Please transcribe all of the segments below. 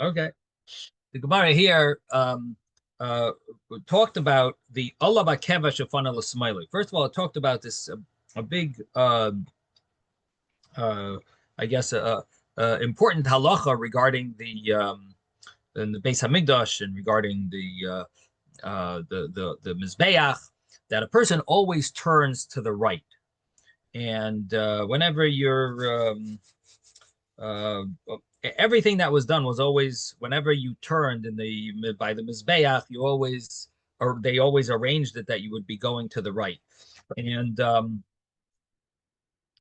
Okay. The Gemara here talked about the Allah Bakevash of Fana L'Smaili. First of all, it talked about this a big, I guess, important halacha regarding in the Beis Hamikdash and regarding the Mizbeach, that a person always turns to the right, and whenever you're everything that was done was always whenever you turned by the Mizbeach, you always or they always arranged it that you would be going to the right, and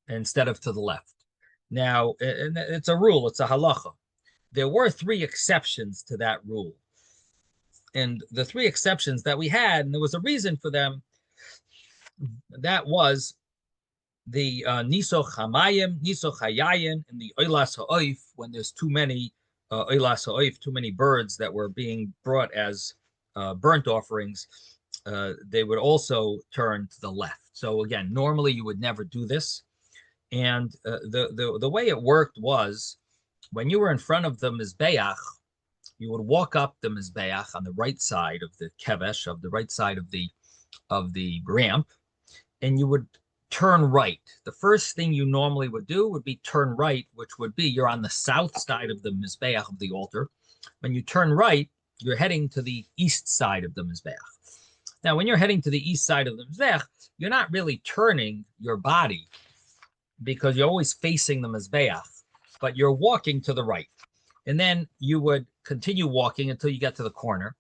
instead of to the left. Now, and it's a rule, it's a halacha. There were three exceptions to that rule. And the three exceptions that we had, and there was a reason for them, that was the Nisoch Hamayim, Nisoch Hayayim, and the Oilas Ha'oif, when there's too many Oilas Ha'oif, too many birds that were being brought as burnt offerings, they would also turn to the left. So again, normally you would never do this. And the way it worked was, when you were in front of the Mizbeach, you would walk up the Mizbeach on the right side of the Kevesh, of the right side of the ramp, and you would turn right. The first thing you normally would do would be turn right, which would be you're on the south side of the Mizbeach of the altar. When you turn right, you're heading to the east side of the Mizbeach. Now, when you're heading to the east side of the Mizbeach, you're not really turning your body because you're always facing the Mizbeach, but you're walking to the right. And then you would continue walking until you get to the corner.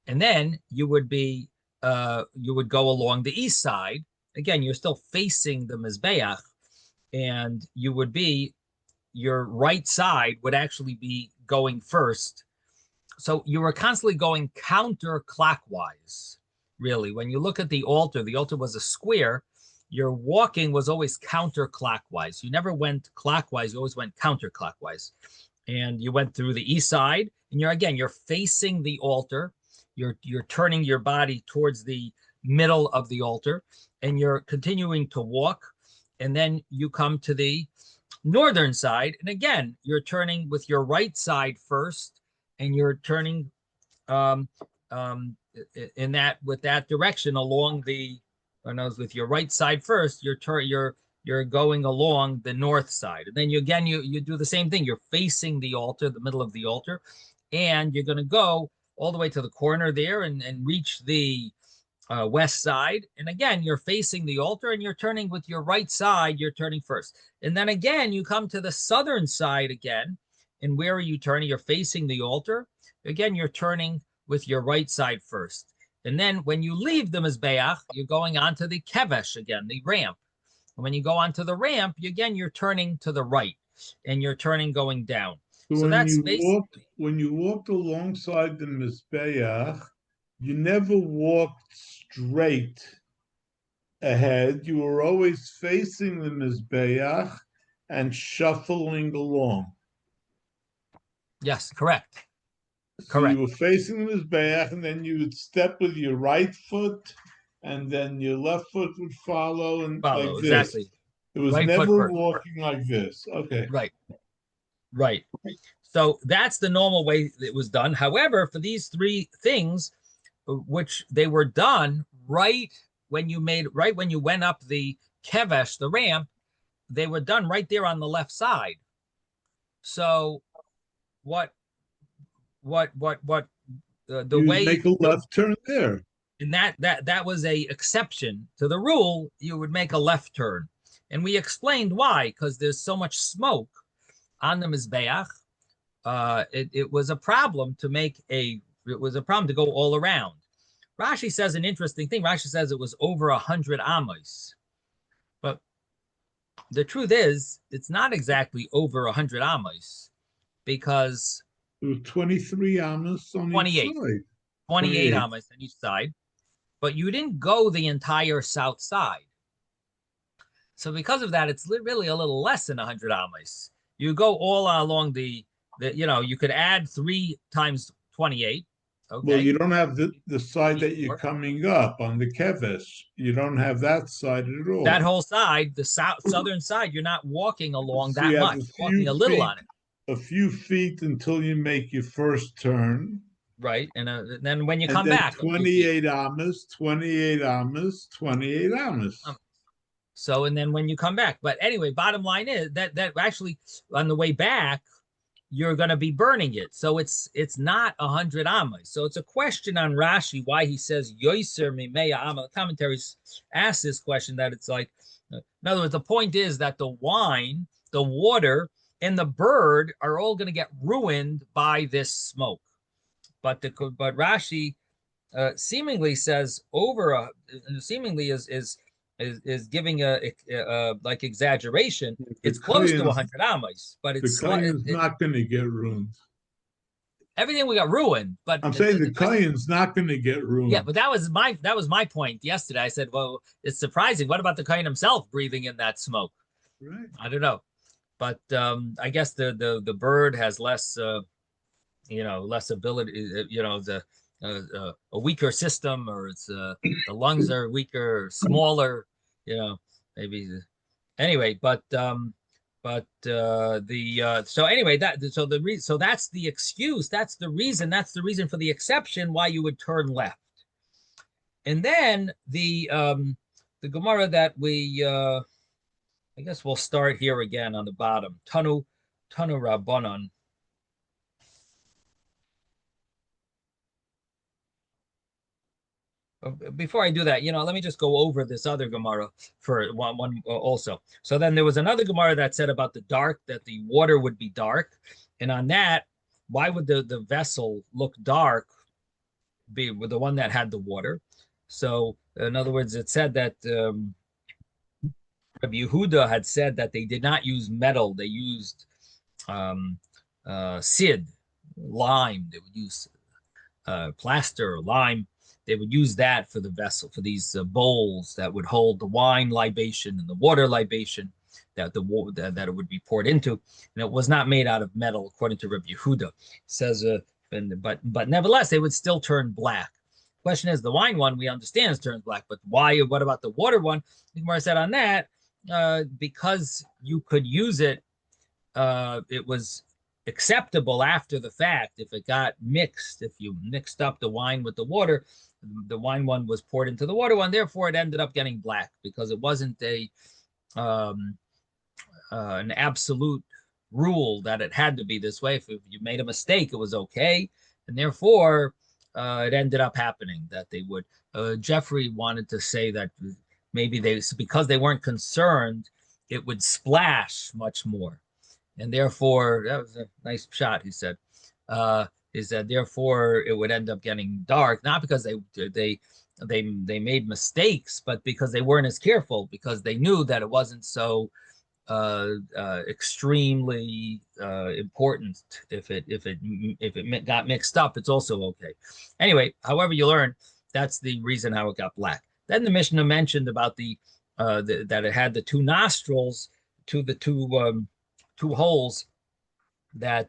And then you would go along the east side. Again, you're still facing the Mizbeach, and your right side would actually be going first. So you were constantly going counterclockwise, really. When you look at the altar was a square. Your walking was always counterclockwise. You never went clockwise, you always went counterclockwise. And you went through the east side, and you're facing the altar. You're turning your body towards the middle of the altar, and you're continuing to walk. And then you come to the northern side, and again, you're turning with your right side first, and you're turning with that direction along with your right side first, you're going along the north side. And then you do the same thing. You're facing the altar, the middle of the altar, and you're going to go all the way to the corner there and reach the west side. And again, you're facing the altar, and you're turning with your right side, you're turning first. And then again, you come to the southern side again. And where are you turning? You're facing the altar. Again, you're turning with your right side first. And then when you leave the Mizbeach, you're going onto the Kevesh again, the ramp. And when you go onto the ramp, you're turning to the right, and you're turning going down. So that's basically... When you walked alongside the Mizbeach, you never walked straight ahead. You were always facing the Mizbeach and shuffling along. Yes, correct. So you were facing the Mizbeach, and then you would step with your right foot, and then your left foot would follow, and like this. Exactly. It was right never walking like this. Okay. Right. So that's the normal way it was done. However, for these three things, which they were done right when you went up the Kevesh, the ramp, they were done right there on the left side. So the way make a left turn there, and that was a exception to the rule. You would make a left turn, and we explained why, because there's so much smoke on the Mizbeach. It was a problem to go all around. Rashi says an interesting thing. Rashi says it was over 100 amos, but the truth is it's not exactly over 100 amos, because there were 23 amos on 28. Each side. 28 amos on each side, but you didn't go the entire south side. So because of that, it's really a little less than 100 amos. You go all along you could add 3 times 28. Okay. Well, you don't have the side that you're coming up on the Kevesh. You don't have that side at all. That whole side, the southern side, you're not walking along that much. You're walking a little on it. a few feet until you make your first turn, right? And then when you and come then back, a few feet. 28 amas, 28 amas, 28 amas. So, and then when you come back, but anyway, bottom line is that actually on the way back, you're going to be burning it. So it's not 100 amas. So it's a question on Rashi why he says yoiser mimeya amma. Commentaries ask this question that it's like, in other words, the point is that the wine, the water, and the bird are all going to get ruined by this smoke. But Rashi seemingly says seemingly is giving a like exaggeration. The It's close to Kayan's 100 amas, but the it's Kayan's not going to get ruined. everything we got ruined. But I'm saying the the question, Kayan's not going to get yeah, ruined. but that was my point yesterday. I said, well, it's surprising. What about the Kohen himself breathing in that smoke? Right. I don't know, but I guess the bird has less less ability, a weaker system, or it's the lungs are weaker, or smaller, maybe. Anyway, so anyway, so that's the excuse, that's the reason for the exception why you would turn left. And then the Gemara that we I guess we'll start here again on the bottom. Tanu Rabbanon. Before I do that, let me just go over this other Gemara for one also. So then there was another Gemara that said about the dark, that the water would be dark. And on that, why would the vessel look dark, be with the one that had the water? So in other words, it said that Rabbi Yehuda had said that they did not use metal. They used sid, lime. They would use plaster or lime. They would use that for the vessel, for these bowls that would hold the wine libation and the water libation that that it would be poured into, and it was not made out of metal, according to Rabbi Yehuda. It says, but nevertheless, they would still turn black. Question is, the wine one we understand turns black, but why? What about the water one? The Gemara said on that, because you could use it, it was acceptable after the fact. If it got mixed, if you mixed up the wine with the water, the wine one was poured into the water one, therefore it ended up getting black, because it wasn't an absolute rule that it had to be this way. If you made a mistake, it was okay, and therefore it ended up happening that they would. Jeffrey wanted to say that maybe because they weren't concerned, it would splash much more, and therefore that was a nice shot. He said, therefore it would end up getting dark, not because they made mistakes, but because they weren't as careful, because they knew that it wasn't so extremely important. If it got mixed up, it's also okay. Anyway, however you learn, that's the reason how it got black. Then the Mishnah mentioned about that it had the two nostrils, the two holes, that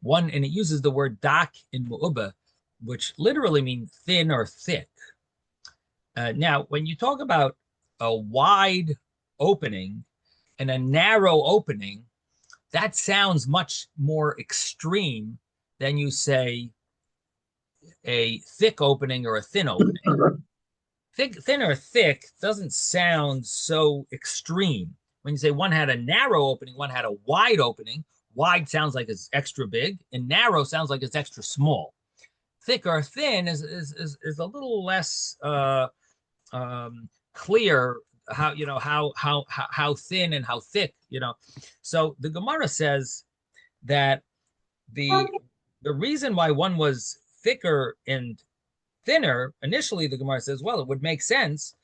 one, and it uses the word dak in mu'uba, which literally means thin or thick. Now, when you talk about a wide opening and a narrow opening, that sounds much more extreme than you say a thick opening or a thin opening. Thin or thick doesn't sound so extreme. When you say one had a narrow opening, one had a wide opening, wide sounds like it's extra big, and narrow sounds like it's extra small. Thick or thin is a little less clear how thin and how thick. So the Gemara says that the reason why one was thicker and thinner, initially the Gemara says, well, it would make sense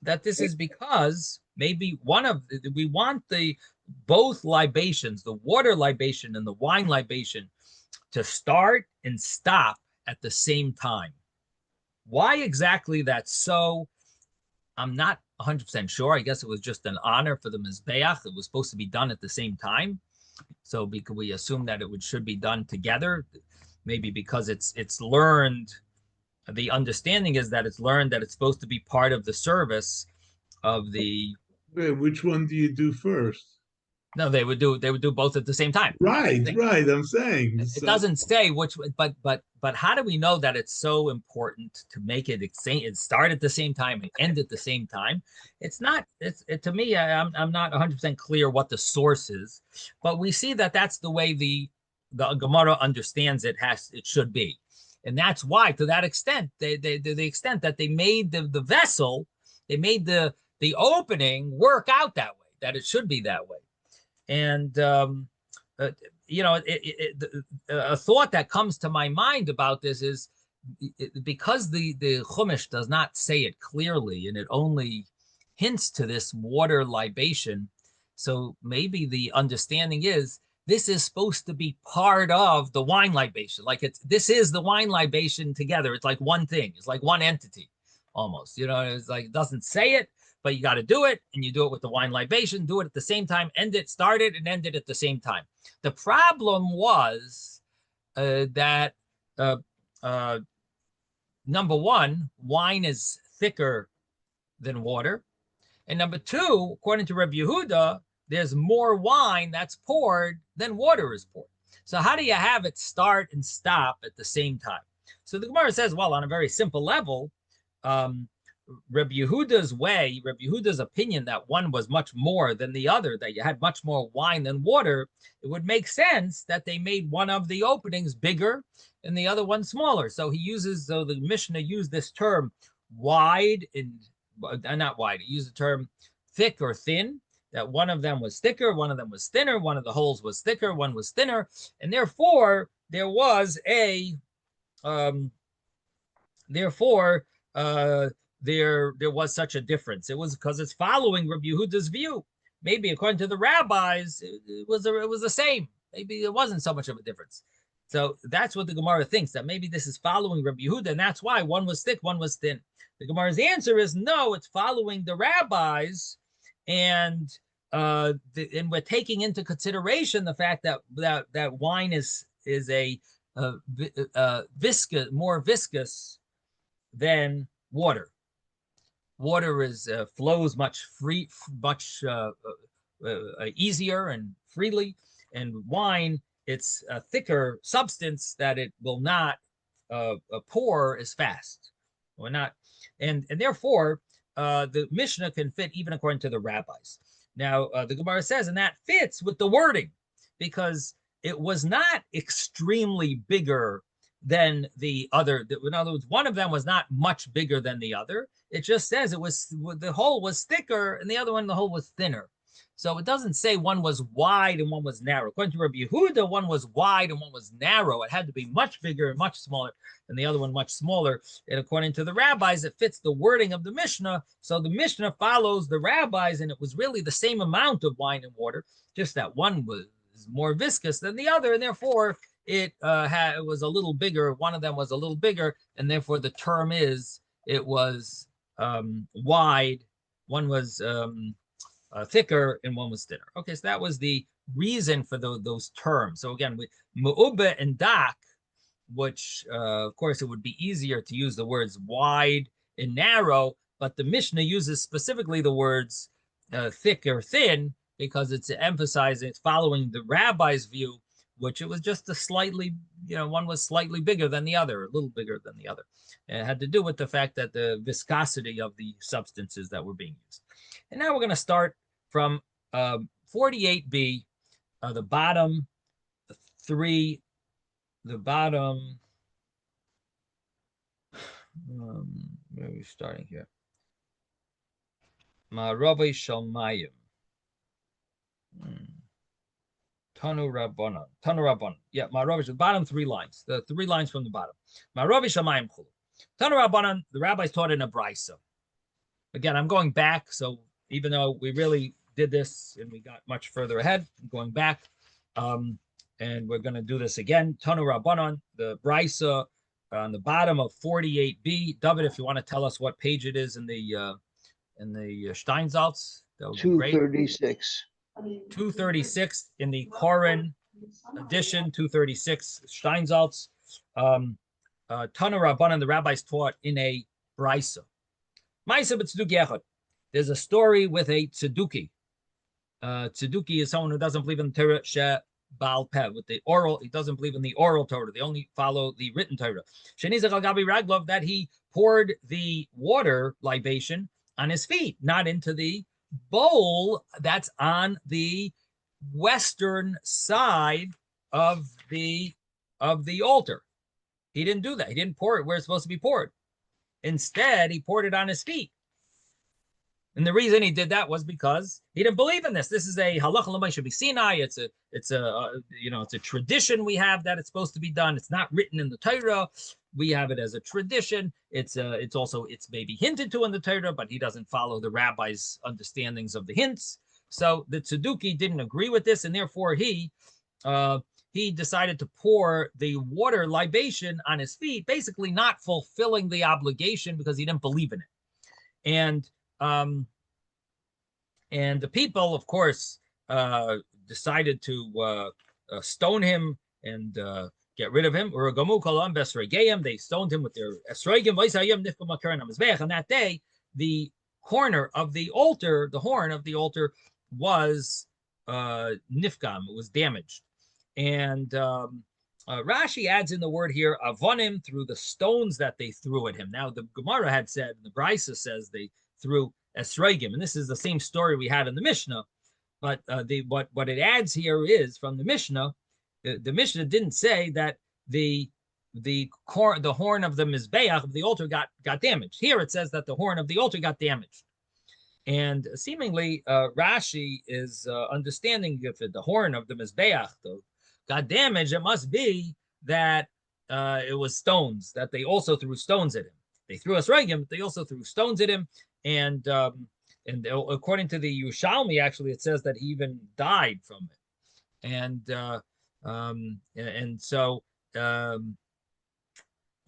that this is because maybe we want both libations, the water libation and the wine libation, to start and stop at the same time. Why exactly that's so, I'm not 100% sure. I guess it was just an honor for the Mizbeach. It was supposed to be done at the same time. So we assume that it should be done together. Maybe because it's learned, the understanding is that it's learned that it's supposed to be part of the service of the. Which one do you do first? No, they would do both at the same time. Right, right. I'm saying It so. doesn't say which, but how do we know that it's so important to make it start at the same time and end at the same time? It's not. To me, I'm not 100% clear what the source is, but we see that that's the way the Gemara understands it should be, and that's why to that extent the extent that they made the vessel, they made the opening work out that way, that it should be that way. And uh, a thought that comes to my mind about this is because the Chumash does not say it clearly and it only hints to this water libation. So maybe the understanding is this is supposed to be part of the wine libation. Like this is the wine libation together. It's like one thing. It's like one entity almost. It's like it doesn't say it, but you got to do it, and you do it with the wine libation, do it at the same time, start it and end it at the same time. The problem was that number one, wine is thicker than water, and number two, according to Rabbi Yehuda, there's more wine that's poured than water is poured. So how do you have it start and stop at the same time? So the Gemara says, well, on a very simple level, Rabbi Yehuda's opinion that one was much more than the other, that you had much more wine than water, it would make sense that they made one of the openings bigger and the other one smaller. So the Mishnah used this term wide and not wide, it used the term thick or thin, that one of them was thicker, one of them was thinner, one of the holes was thicker, one was thinner, and therefore there was there was such a difference. It was because it's following Rabbi Yehuda's view. Maybe according to the rabbis, it was the same. Maybe it wasn't so much of a difference. So that's what the Gemara thinks, that maybe this is following Rabbi Yehuda, and that's why one was thick, one was thin. The Gemara's answer is no, it's following the rabbis, and we're taking into consideration the fact that wine is more viscous than water. Water flows much easier and freely, and wine, it's a thicker substance that it will not pour as fast, or not, and therefore the Mishnah can fit even according to the rabbis. Now the Gemara says, and that fits with the wording, because it was not extremely bigger than the other. In other words, one of them was not much bigger than the other. It just says the hole was thicker and the other one, the hole was thinner. So it doesn't say one was wide and one was narrow. According to Rabbi Yehuda, one was wide and one was narrow. It had to be much bigger and much smaller, and the other one much smaller. And according to the rabbis, it fits the wording of the Mishnah. So the Mishnah follows the rabbis, and it was really the same amount of wine and water, just that one was more viscous than the other, and therefore it was a little bigger. One of them was a little bigger, and therefore the term is it was wide. One was thicker, and one was thinner. Okay, so that was the reason for those terms. So again, with mu'uba and dak, which of course it would be easier to use the words wide and narrow, but the Mishnah uses specifically the words thick or thin because it's emphasizing, it's following the rabbi's view, which it was just a slightly, one was slightly bigger than the other, a little bigger than the other. And it had to do with the fact that the viscosity of the substances that were being used. And now we're going to start from 48b, the bottom three, where are we starting here? Ma'aravi Shalmayim. Tanu Rabbanon. Yeah, Ma'aravi, the bottom 3 lines, the 3 lines from the bottom. Ma'aravi Shalmayim Chulu. Tanu Rabbanon, the rabbis taught in a brisa. Again, I'm going back, so even though we really did this and we got much further ahead, I'm going back, and we're going to do this again. Tanu Rabbanon, the brisa on the bottom of 48b. David, if you want to tell us what page it is in the Steinsaltz, that would be great. 236. 236 in the Koren edition, 236 Steinsaltz. Tanu Rabbanan, the rabbis taught in a brisa. There's a story with a tzeduki. Tzeduki is someone who doesn't believe in Torah Baal Peh, with the oral. He doesn't believe in the oral Torah. They only follow the written Torah. Shenizach al Gabi Raglov, that he poured the water libation on his feet, not into the bowl that's on the western side of the altar. He didn't do that. He didn't pour it where it's supposed to be poured. Instead, he poured it on his feet. And the reason he did that was because he didn't believe in this. This is a halacha l'moshe b'Sinai. It's a tradition we have that it's supposed to be done. It's not written in the Torah. We have it as a tradition. It's maybe hinted to in the Torah, but he doesn't follow the rabbi's understandings of the hints. So the Tzeduki didn't agree with this, and therefore he decided to pour the water libation on his feet, basically not fulfilling the obligation because he didn't believe in it. And the people, of course, decided to stone him and get rid of him. They stoned him with their esrogim. And that day, the corner of the altar, the horn of the altar, was nifgam. It was damaged. And Rashi adds in the word here, avonim, through the stones that they threw at him. Now, the Gemara had said, and the Brisa says they threw esrogim, and this is the same story we had in the Mishnah. But what it adds here is from the Mishnah. The Mishnah didn't say that the horn of the mizbeach of the altar got damaged. Here it says that the horn of the altar got damaged, and seemingly Rashi is understanding if the horn of the mizbeach got damaged, it must be that it was stones, that they also threw stones at him. They threw esrogim, but they also threw stones at him. And according to the Yerushalmi, actually, it says that he even died from it. And so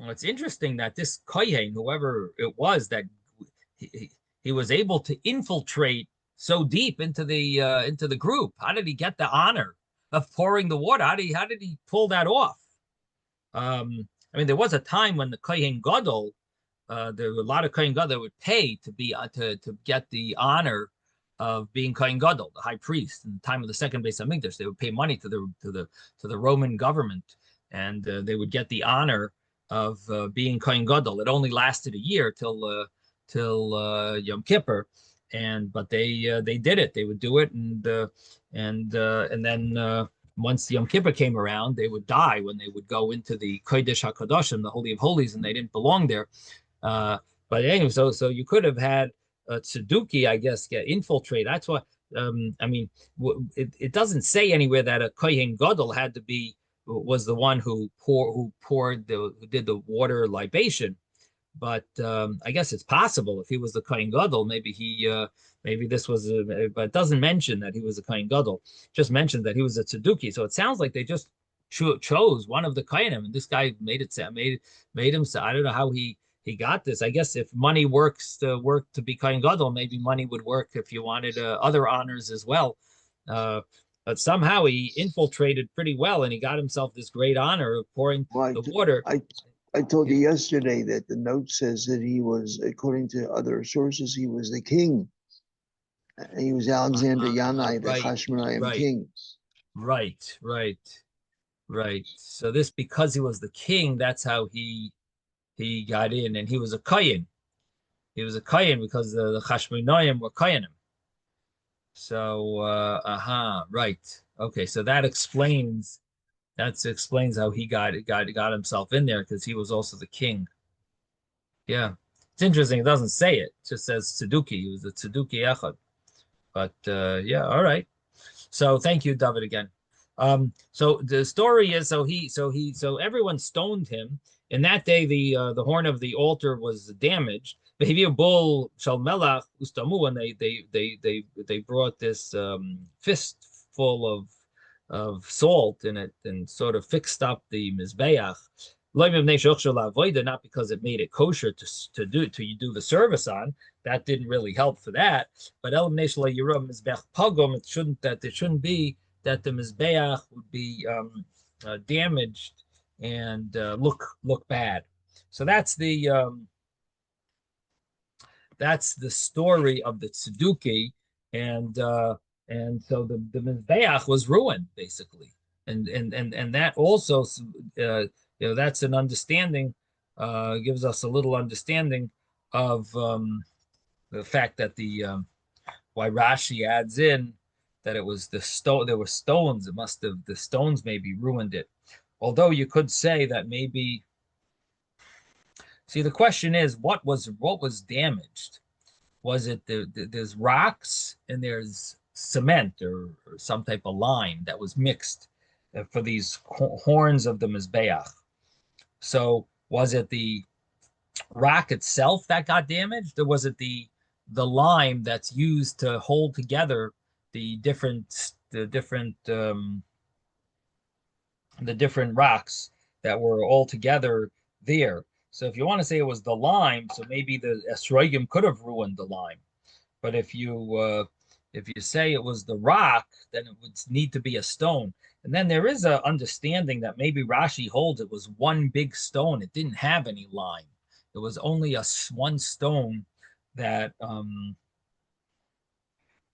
it's interesting that this kohen, whoever it was, that he was able to infiltrate so deep into the group. How did he get the honor of pouring the water? How did he pull that off? I mean, there was a time when the kohen gadol. There were a lot of Kohen Gadol that would pay to be to get the honor of being Kohen Gadol, the high priest. In the time of the second Beis Hamikdash, they would pay money to the Roman government, and they would get the honor of being Kohen Gadol. It only lasted a year till Yom Kippur, but they did it. They would do it, and then once Yom Kippur came around, they would die when they would go into the Kodesh HaKadoshim, the Holy of Holies, and they didn't belong there. But anyway, so you could have had a Tzeduki, I guess, get infiltrate. That's what I mean. It doesn't say anywhere that a Kohen Gadol was the one who did the water libation. But I guess it's possible if he was the Kohen Gadol, maybe this was, but it doesn't mention that he was a Kohen Gadol. Just mentioned that he was a Tzeduki. So it sounds like they just chose one of the Kohanim, and this guy made him. So I don't know how he got this. I guess if money works to be Kohen Gadol, maybe money would work if you wanted other honors as well. But somehow he infiltrated pretty well, and he got himself this great honor of pouring the water. I told you yesterday that the note says that he was, according to other sources, he was the king. He was Alexander Yanai, the Hashmonaim king. Right. So this, because he was the king, that's how he got in, and he was a kohen. He was a kohen because the Hashmonaim were kohenim. So, right. Okay, so that explains how he got himself in there, because he was also the king. Yeah, it's interesting. It doesn't say it. It just says Tzeduki. He was the Tzeduki Echad. But yeah, all right. So thank you, David, again. So the story is, so everyone stoned him. And that day, the horn of the altar was damaged. Bull Shalmelach Ustamu, and they brought this fistful of salt in it and sort of fixed up the mizbeach. Not because it made it kosher to do the service on. That didn't really help for that. But it shouldn't be that the mizbeach would be damaged and look bad. So that's the story of the Tzeduki, and and so the mizbeach was ruined basically, and that also, that's an understanding, gives us a little understanding of the fact that why Rashi adds in that it was the stone. There were stones. It must have the stones maybe ruined it. Although you could say that maybe. See, the question is, what was damaged? Was it there's rocks and there's cement or some type of lime that was mixed for these horns of the mizbeach? So was it the rock itself that got damaged, or was it the lime that's used to hold together the different rocks that were all together there? So if you want to say it was the lime, so maybe the esrogim could have ruined the lime. But if you say it was the rock, then it would need to be a stone. And then there is a understanding that maybe Rashi holds it was one big stone. It didn't have any lime. It was only one stone that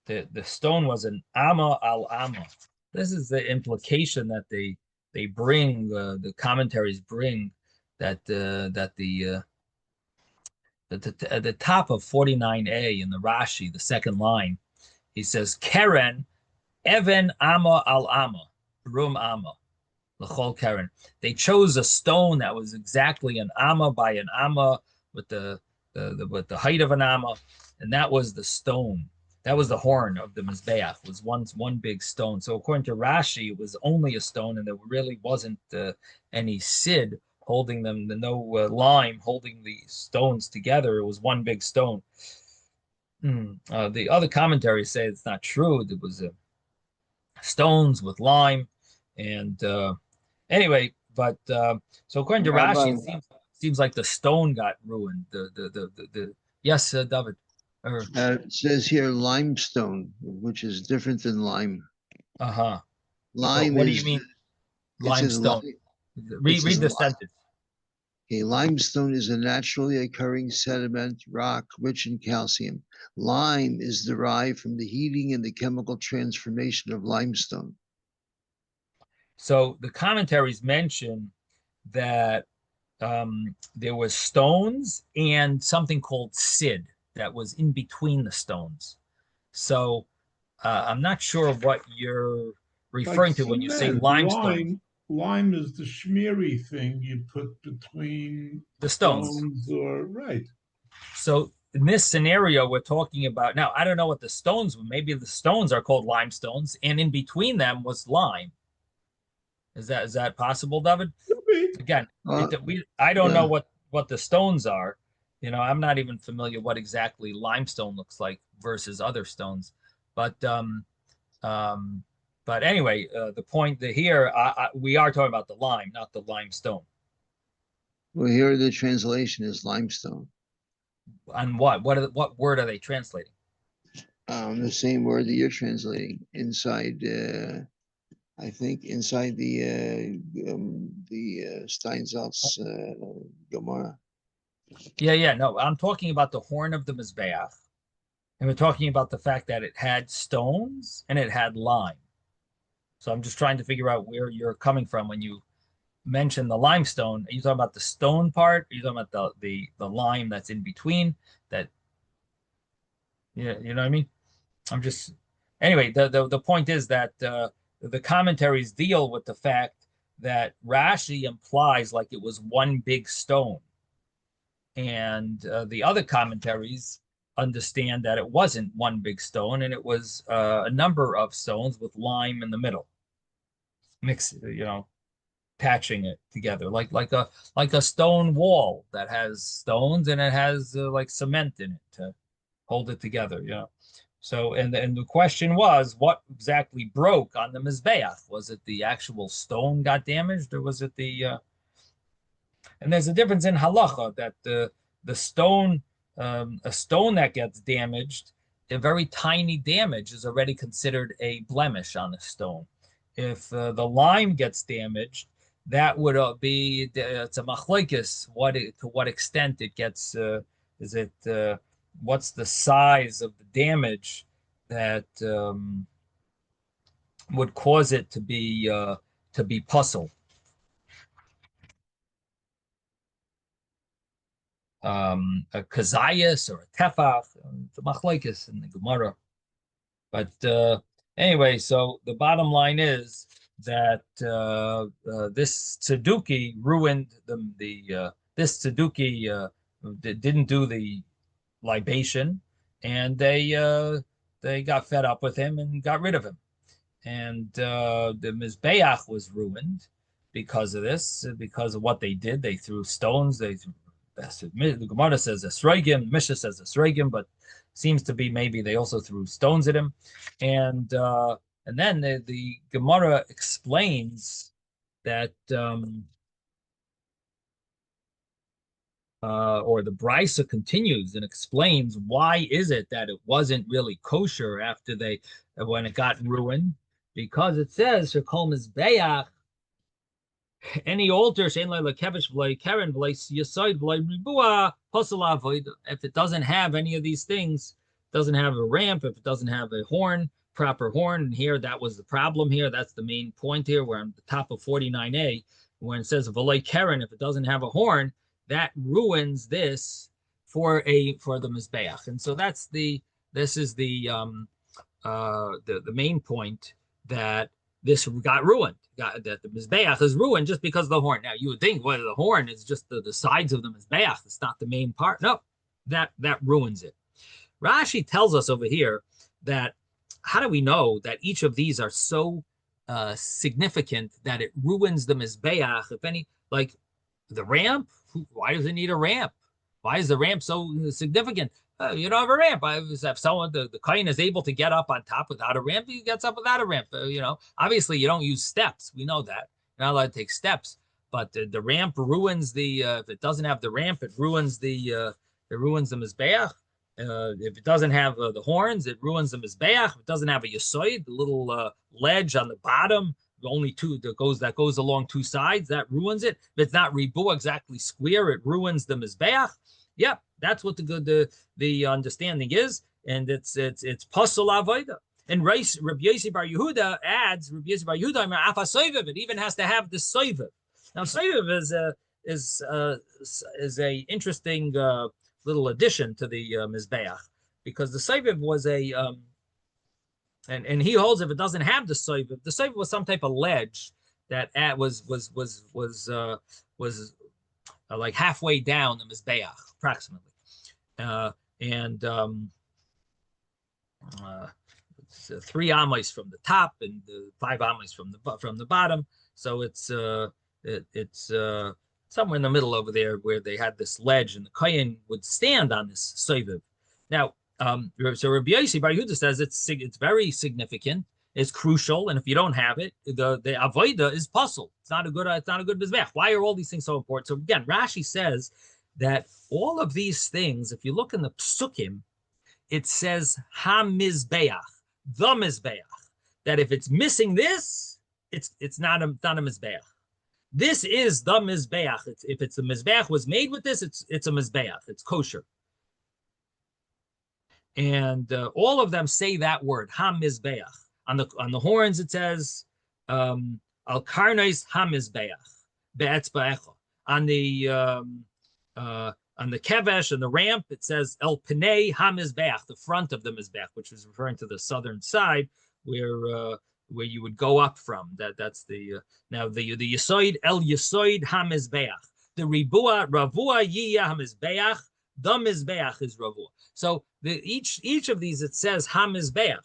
the stone was an amma al amma. This is the implication that they bring, the commentaries bring, that at the top of 49a in the Rashi, the second line, he says, Keren, Even Amma al Amma, Rum Amma, L'chol Keren. They chose a stone that was exactly an Amma by an Amma with with the height of an Amma, and that was the stone. That was the horn of the Mizbeach, was one big stone. So according to Rashi, it was only a stone, and there really wasn't any sid holding them, no lime holding the stones together. It was one big stone. The other commentaries say it's not true. There was stones with lime, and anyway, but so according to Rashi, it seems like the stone got ruined. The yes, David. It says here limestone, which is different than lime. Uh-huh. Lime what do you mean limestone? Read the sentence. Okay, limestone is a naturally occurring sediment rock rich in calcium. Lime is derived from the heating and the chemical transformation of limestone. So the commentaries mention that there was stones and something called sid that was in between the stones. So I'm not sure what you're referring to when you say limestone. Lime is the shmiri thing you put between the stones. or right. So in this scenario, we're talking about now. I don't know what the stones were. Maybe the stones are called limestones, and in between them was lime. Is that possible, David? Again, I don't know what the stones are. I'm not even familiar what exactly limestone looks like versus other stones. But anyway, the point here, we are talking about the lime, not the limestone. Well, here the translation is limestone. On what? What word are they translating? The same word that you're translating inside. I think inside the Steinsaltz Gemara. Yeah. No, I'm talking about the horn of the Mizbeach. And we're talking about the fact that it had stones and it had lime. So I'm just trying to figure out where you're coming from when you mention the limestone. Are you talking about the stone part? Are you talking about the lime that's in between? Yeah, you know what I mean? I'm just anyway. The point is that the commentaries deal with the fact that Rashi implies like it was one big stone, and the other commentaries understand that it wasn't one big stone and it was a number of stones with lime in the middle, patching it together like a stone wall that has stones and it has like cement in it to hold it together. So and the question was, what exactly broke on the mizbeach? Was it the actual stone got damaged, or was it and there's a difference in halacha that the stone, a stone that gets damaged, a very tiny damage is already considered a blemish on the stone. If the lime gets damaged, that would be it's a machlokes to what extent it gets. What's the size of the damage that would cause it to be puzzle. A kazayas or a tefach, the machlokes in the Gemara. But anyway, so the bottom line is that this tzeduki ruined this tzeduki didn't do the libation, and they got fed up with him and got rid of him. And the mizbeach was ruined because of this, because of what they did. They threw stones. The Gemara says esrogim, the Mishnah says esrogim, but seems to be maybe they also threw stones at him. And then the Gemara explains that or the Brisa continues and explains why is it that it wasn't really kosher after when it got ruined, because it says shekol mizbeach, any altar, if it doesn't have any of these things, doesn't have a ramp, if it doesn't have a horn, proper horn, and here that was the problem here. That's the main point here. We're on the top of 49a, when it says v'loi keren, if it doesn't have a horn, that ruins this for the mizbeach. And so this is the main point, that this got ruined, that the mizbeach is ruined just because of the horn. Now you would think, well, the horn is just the sides of the mizbeach, it's not the main part. No, that ruins it. Rashi tells us over here that, how do we know that each of these are so significant that it ruins the mizbeach? If any, like the ramp, why does it need a ramp? Why is the ramp so significant? You don't have a ramp. If someone, the kohen is able to get up on top without a ramp, he gets up without a ramp. Obviously you don't use steps. We know that. You're not allowed to take steps. But the ramp ruins if it doesn't have the ramp, it ruins the mizbeach. If it doesn't have the horns, it ruins the mizbeach. If it doesn't have a yasoid, the little ledge on the bottom, only two that goes along two sides, that ruins it. If it's not ribu exactly square, it ruins the mizbeach. Yep, that's what the understanding is, and it's pasal avoda. And Rabbi Yossi Bar Yehuda adds, Rabbi Yossi Bar Yehuda, it even has to have the soiviv. Now soiviv is a interesting little addition to the mizbeach, because the soiviv was and he holds, if it doesn't have the soiviv was some type of ledge that was like halfway down the mizbeach, approximately, and it's 3 amos from the top and 5 amos from the bottom. So it's somewhere in the middle over there where they had this ledge, and the kohen would stand on this soiviv. Now, so Rabbi Yossi Bar Yehuda says it's very significant, it's crucial, and if you don't have it, the avoida is puzzle. It's not a good mizbeach. Why are all these things so important? So again, Rashi says that all of these things, if you look in the psukim, it says ha-mizbeach, the mizbeach. That if it's missing this, it's not a mizbeach. This is the mizbeach. If it's the mizbeach was made with this, it's a mizbeach. It's kosher. And all of them say that word ha-mizbeach. On the horns it says al karnais ha-mizbeach be'etzba'echa. On the kevesh and the ramp, it says el penei ha-mizbeach, the front of the mizbeach, which is referring to the southern side where you would go up from. That's the now the yisoid el yisoid ha-mizbeach. The ribua ravua yiyah ha-mizbeach. The mizbeach is ravua. So each of these, it says ha-mizbeach.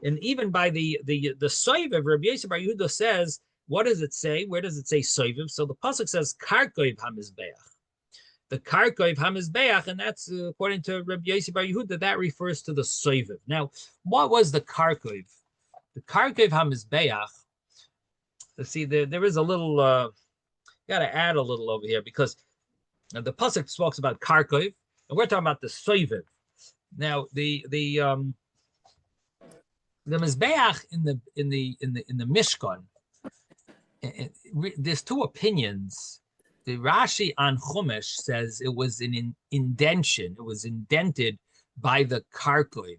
And even by the soiviv, Rabbi Yossi Bar Yehuda says, what does it say? Where does it say soiviv? So the pasuk says karkoiv ha-mizbeach. The karkoiv ha-mizbeach, and that's according to Rabbi Yossi Bar Yehuda, that refers to the soiviv. Now, what was the karkoiv? The karkoiv ha-mizbeach. Let's see, there is a little. Got to add a little over here, because the pasuk talks about karkoiv, and we're talking about the soiviv. Now, the mizbeach in the Mishkan, there's two opinions. The Rashi on Chumash says it was an indention. It was indented by the karkoiv.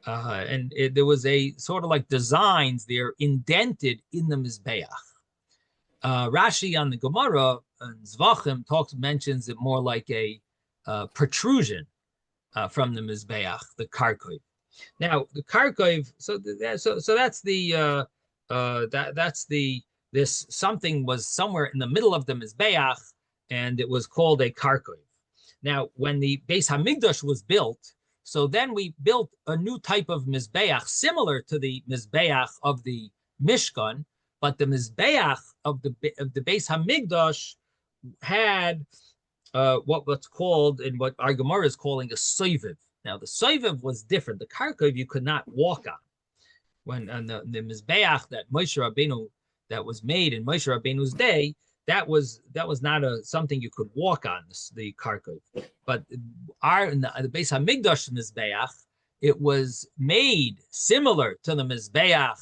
There was a sort of like designs there indented in the Mizbeach. Rashi on the Gemara and Zvachim mentions it more like a protrusion from the Mizbeach, the Karkov. Now the Karkov, so that's the this something was somewhere in the middle of the Mizbeach, and it was called a Karkov. Now, when the Beis Hamikdash was built, so then we built a new type of Mizbeach similar to the Mizbeach of the Mishkan, but the Mizbeach of the Beis Hamikdash had what's called, and what our Gemara is calling, a soiviv. Now, the soiviv was different. The Karkov you could not walk on. When on the Mizbeach that Moshe Rabbeinu, that was made in Moshe Rabbeinu's day, that was not something you could walk on, the Karkov. But the Beis Hamikdash Mizbeach, it was made similar to the Mizbeach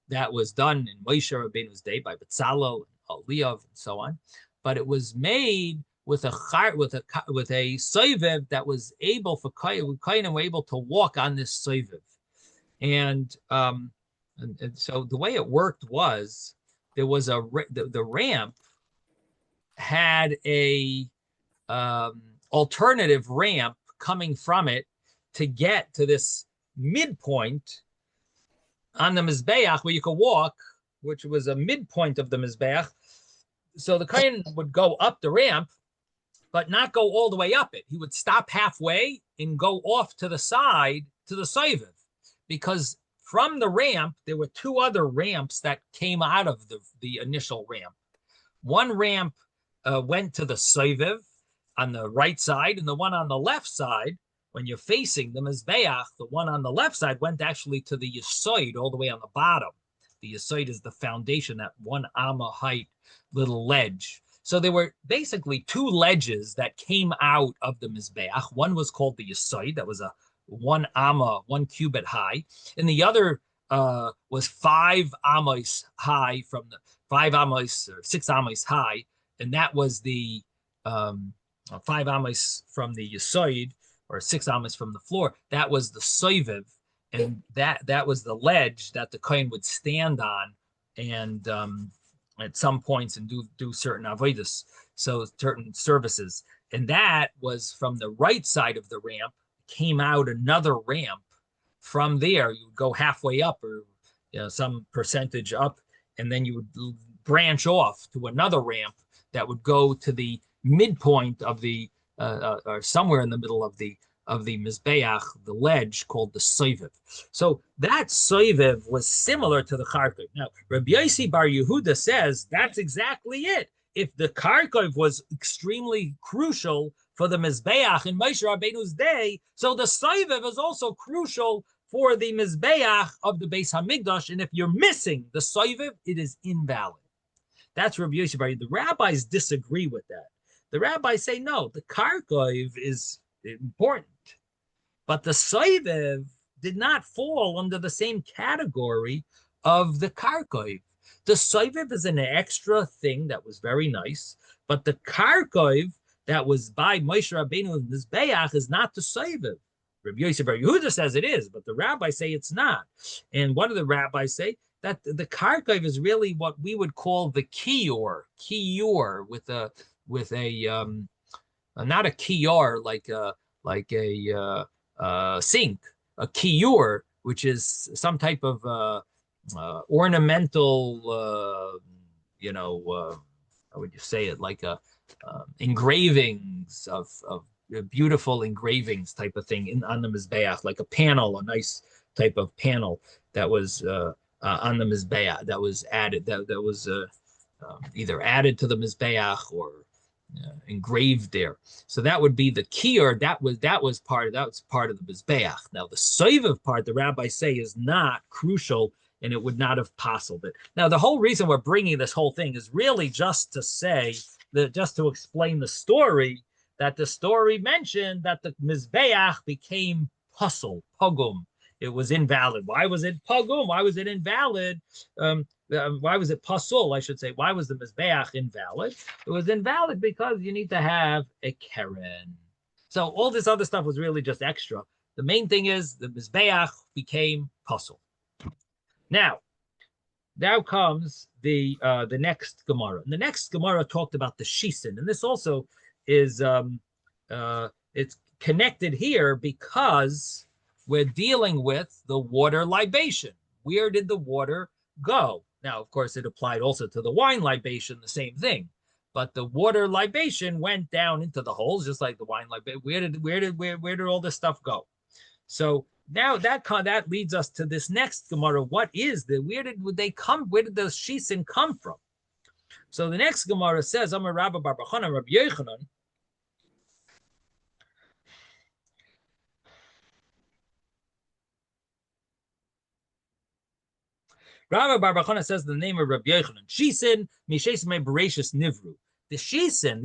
that was done in Moshe Rabbeinu's day by Betzalel and Eliyav and so on. But it was made with a soiviv that was able for Kohanim were able to walk on this soiviv. And so the way it worked was there was the ramp had a alternative ramp coming from it to get to this midpoint on the Mizbeach where you could walk, which was a midpoint of the Mizbeach. So the Kohen would go up the ramp, but not go all the way up it. He would stop halfway and go off to the side to the soiviv, because from the ramp, there were two other ramps that came out of the initial ramp. One ramp went to the soiviv on the right side, and the one on the left side, when you're facing the Mizbeach, the one on the left side went actually to the Yesoid, all the way on the bottom. The Yesoid is the foundation, that 1 amma height little ledge. So there were basically two ledges that came out of the Mizbeach. One was called the Yesoid, that was a 1 amma, 1 cubit high, and the other was 5 amos high, from the 5 amos or 6 amos high, and that was the 5 amos from the Yesoid, or 6 amos from the floor. That was the soiviv, and that was the ledge that the kohen would stand on, and at some points and do certain avodas, so certain services. And that was from the right side of the ramp. Came out another ramp from there. You would go halfway up, or some percentage up, and then you would branch off to another ramp that would go to the midpoint of the or somewhere in the middle of the Mizbeach, the ledge called the soiviv. So that soiviv was similar to the Karkov. Now, Rabbi Yossi Bar Yehuda says that's exactly it. If the Karkov was extremely crucial for the Mizbeach in Moshe Rabbeinu's day, so the soiviv is also crucial for the Mizbeach of the Beis Hamikdash. And if you're missing the soiviv, it is invalid. That's Rabbi Yossi Bar Yehuda. The rabbis disagree with that. The rabbis say, no, the Karkov is important, but the soiviv did not fall under the same category of the Karkov. The soiviv is an extra thing that was very nice, but the Karkov that was by Moshe Rabbeinu and Mizbeach is not the soiviv. Rabbi Yossi Bar Yehuda says it is, but the rabbis say it's not. And one of the rabbis say that the Karkov is really what we would call the kiyor with a not a kiyar like a sink, a kiyor, which is some type of ornamental, how would you say it, like engravings of beautiful engravings type of thing on the Mizbeach, like a panel, a nice type of panel that was on the Mizbeach that was added, that was either added to the Mizbeach or engraved there. So that would be the kiyor. That was part of the Mizbeach. Now the soiviv part, the rabbis say, is not crucial, and it would not have possibled it. Now the whole reason we're bringing this whole thing is really just to say that, just to explain the story, that the story mentioned that the Mizbeach became pogum. It was invalid. Why was it pogum? Why was it invalid? Why was it pasul, I should say? Why was the Mizbeach invalid? It was invalid because you need to have a keren. So all this other stuff was really just extra. The main thing is the Mizbeach became puzzle. Now comes the next Gemara. And the next Gemara talked about the Shisin. And this also is it's connected here because we're dealing with the water libation. Where did the water go? Now, of course, it applied also to the wine libation, the same thing. But the water libation went down into the holes, just like the wine libation. Where did all this stuff go? So now that leads us to this next Gemara. Where did the Shisin come from? So the next Gemara says, Amar Rabba bar Bachana Rabbi Yochanan. Rabbi bar Bachana says the name of Rabbi Yochanan. Shisin mishes me bereshis nivru. The Shisin,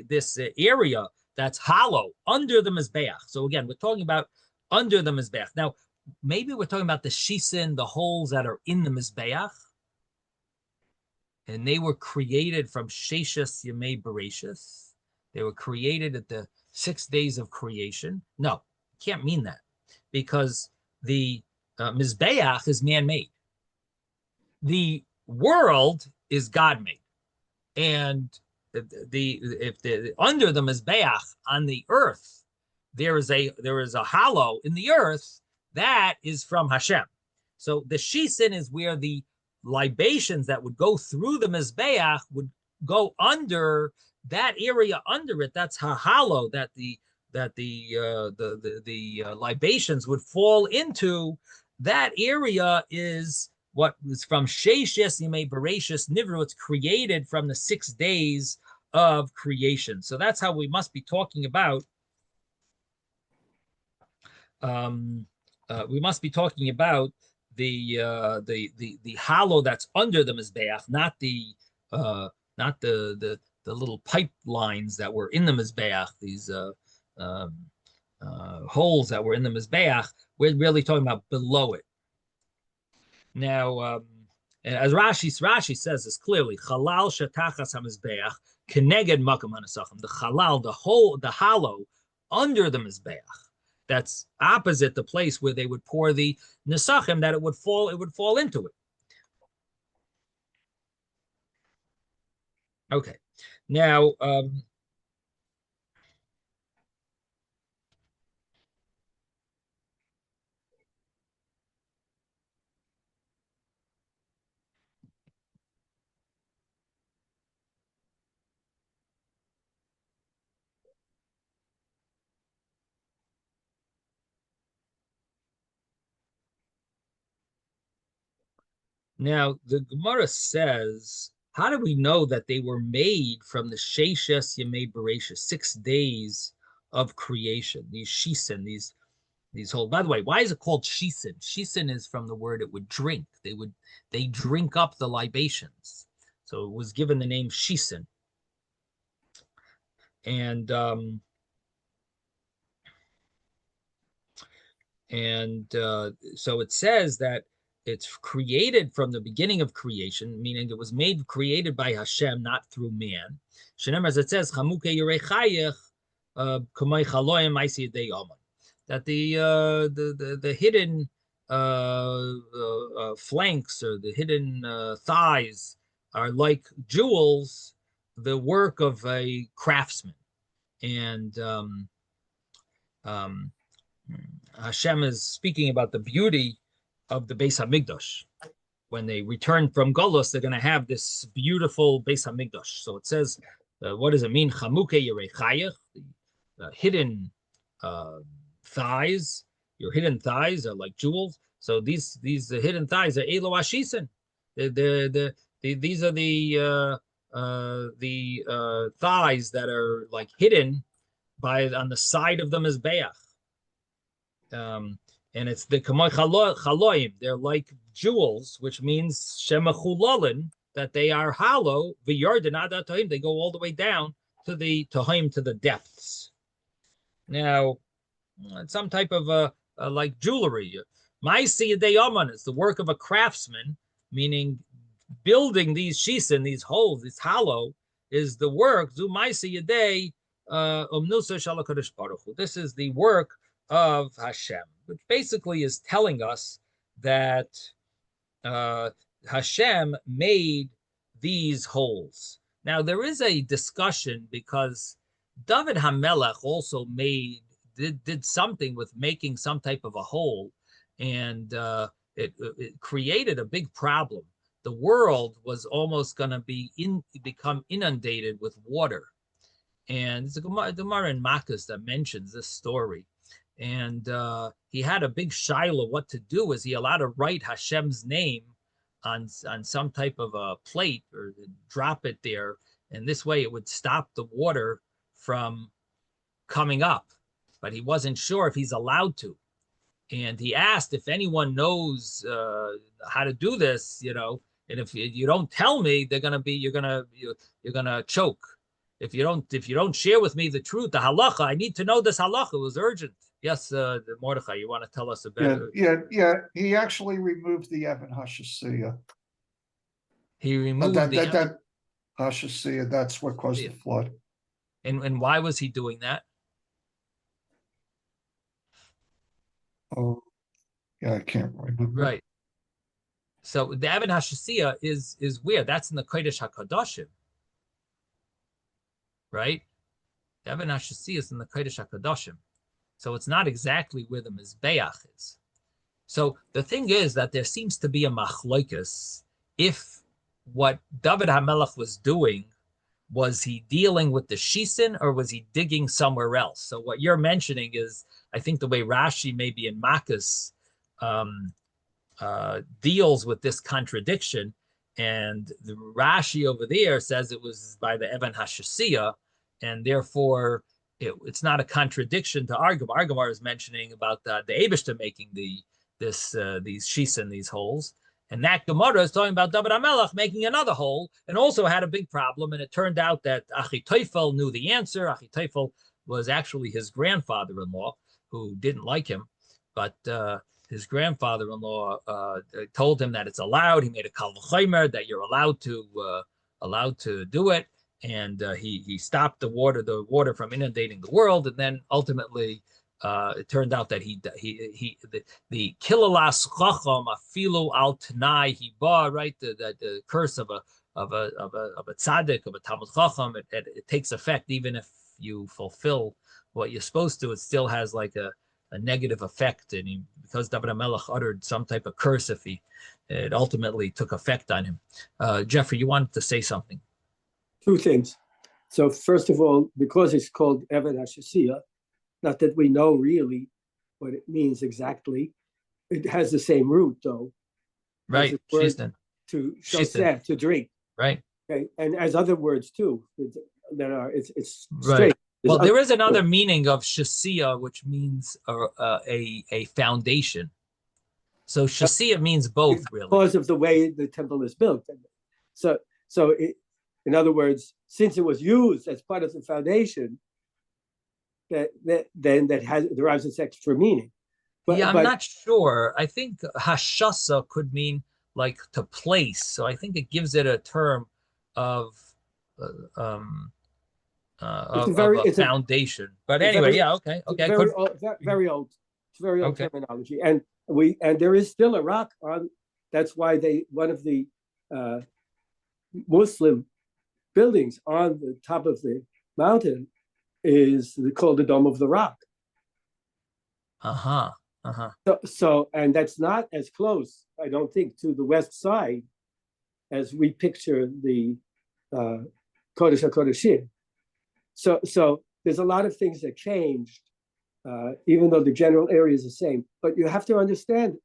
this area that's hollow under the Mizbeach. So again, we're talking about under the Mizbeach. Now, maybe we're talking about the Shisin, the holes that are in the Mizbeach. And they were created from Sheshas Yemei Bereshis. They were created at the 6 days of creation. No, can't mean that. Because the Mizbeach is man-made. The world is God-made. And under the Mizbeach on the earth, there is a hollow in the earth that is from Hashem. So the Shisin is where the libations that would go through the Mizbeach would go under that area under it. That's hollow that the libations would fall into. That area is what is from Sheshes Yemei Bereshis Nivru. It's created from the 6 days of creation. So that's how we must be talking about. We must be talking about the hollow that's under the Mizbeach, not the little pipelines that were in the Mizbeach, these holes that were in the Mizbeach. We're really talking about below it. Now, as Rashi says this clearly, Chalal shetachas hamizbeach keneged makam hanasachim. The Chalal, the hollow under the Mizbeach, that's opposite the place where they would pour the nesachim, that it would fall into it. Okay, now the Gemara says, how do we know that they were made from the Sheshes Yemei Bereshis, 6 days of creation? These Shisin, these whole. By the way, why is it called Shisin? Shisin is from the word it would drink. They drink up the libations, so it was given the name Shisin. And so it says that it's created from the beginning of creation, meaning it was created by Hashem, not through man. As it says, that the hidden flanks or the hidden thighs are like jewels, the work of a craftsman. And Hashem is speaking about the beauty of the Beis Hamikdash. When they return from Golus, they're going to have this beautiful Beis Hamikdash. So it says, what does it mean? Chamuke Yerechayach, the hidden thighs. Your hidden thighs are like jewels. So these hidden thighs are Elo Ashisen. These are the thighs that are like hidden on the side of the Mizbeach. And it's the Kamay Chaloim. They're like jewels, which means Shemachulolin, that they are hollow. V'yarden adat tohim. They go all the way down to the tohim, to the depths. Now, it's some type of like jewelry. Ma'aseh yedei Aman is the work of a craftsman, meaning building these shisin, these holes, this hollow, is the work. Zu ma'aseh yedei umnusa shel HaKadosh Baruch Hu. This is the work of Hashem, which basically is telling us that Hashem made these holes. Now, there is a discussion because David HaMelech also did something with making some type of a hole, and it created a big problem. The world was almost going to become inundated with water. And it's a Gemara in Makkas that mentions this story. And he had a big shiloh what to do. Is he allowed to write Hashem's name on some type of a plate or drop it there? And this way it would stop the water from coming up. But he wasn't sure if he's allowed to. And he asked if anyone knows how to do this, and if you don't tell me, you're gonna choke. If you don't share with me the truth, the halacha, I need to know this halacha. It was urgent. Yes, Mordechai, you want to tell us a bit? Yeah. He actually removed the Evan Hashasiyah. He removed that Hashasiyah. That's what caused the flood. And why was he doing that? Oh, yeah, I can't remember. Right. So the Evan Hashasiyah is where? That's in the Kodesh HaKadoshim. Right? The Evan Hashasiyah is in the Kodesh HaKadoshim. So it's not exactly where the Mizbeach is. So the thing is that there seems to be a machloikus if what David HaMelech was doing, was he dealing with the Shisin or was he digging somewhere else? So what you're mentioning is, I think the way Rashi maybe in Makkas deals with this contradiction, and the Rashi over there says it was by the Evan Hashasiyah, and therefore it's not a contradiction to Argamar. Argamar is mentioning about the Eibishter making these Shisin, these holes. And that Gemara is talking about David HaMelech making another hole and also had a big problem. And it turned out that Achitophel knew the answer. Achitophel was actually his grandfather-in-law who didn't like him. But his grandfather-in-law told him that it's allowed. He made a kal v'chomer that you're allowed to do it. And he stopped the water from inundating the world. And then ultimately, it turned out that the kilalas chacham afilu al tanai hiba, right? The curse of a tzaddik, of a Talmud chacham, it takes effect even if you fulfill what you're supposed to. It still has like a negative effect, and because David HaMelech uttered some type of curse, it ultimately took effect on him. Jeffrey, you wanted to say something? Two things. So first of all, because it's called Evan Hashasiyah, not that we know really what it means exactly. It has the same root, though. Right. To shoseh, to drink. Right. Okay. And as other words too that are it's straight. Right. Well, there is another meaning of shasiyah, which means a foundation. So shasiyah means both, really, because of the way the temple is built. So in other words, since it was used as part of the foundation, that derives its extra meaning. But I'm not sure. I think hashasa could mean like to place. So I think it gives it a term of a foundation. But anyway, okay. Very old. It's very old terminology, and there is still a rock on. That's why one of the Muslim buildings on the top of the mountain is called the Dome of the Rock. So and that's not as close, I don't think, to the west side as we picture the Kodesh HaKodeshim. So there's a lot of things that changed, even though the general area is the same. But you have to understand,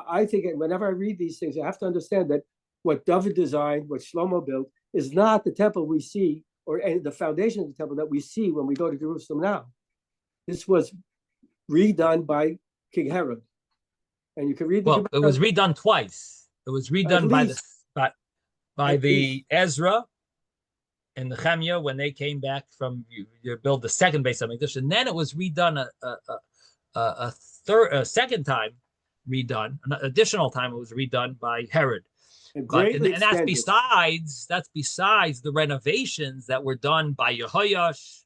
I think whenever I read these things, you have to understand that what David designed, what Shlomo built, is not the temple we see, or the foundation of the temple that we see when we go to Jerusalem now. This was redone by King Herod. And you can read it was redone twice. It was redone by the Ezra and the Nehemiah when they came back from you build the second base of English, and then it was redone a second time, an additional time it was redone by Herod. And that's besides the renovations that were done by Yehoash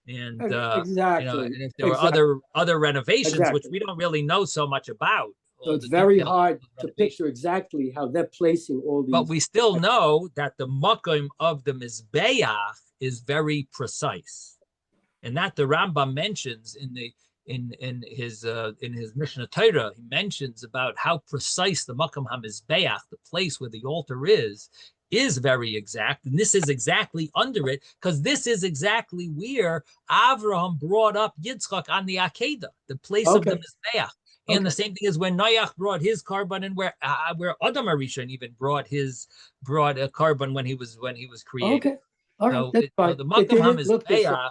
And exactly. and if there were other renovations, which Exactly. we don't really know so much about. So it's very hard to picture exactly how they're placing all these. But we still know that the makom of the Mizbeach is very precise, and that the Rambam mentions in his Mishnah Torah. He mentions about how precise the makom hamizbeach, the place where the altar is very exact, and this is exactly under it, because this is exactly where Avraham brought up Yitzchok on the Akedah, the place of the Mizbeach. And the same thing is when Noach brought his carbon, and where Adam Arishon even brought a carbon when he was created. Okay, all right, so that's fine. So the Makam HaMizbeach,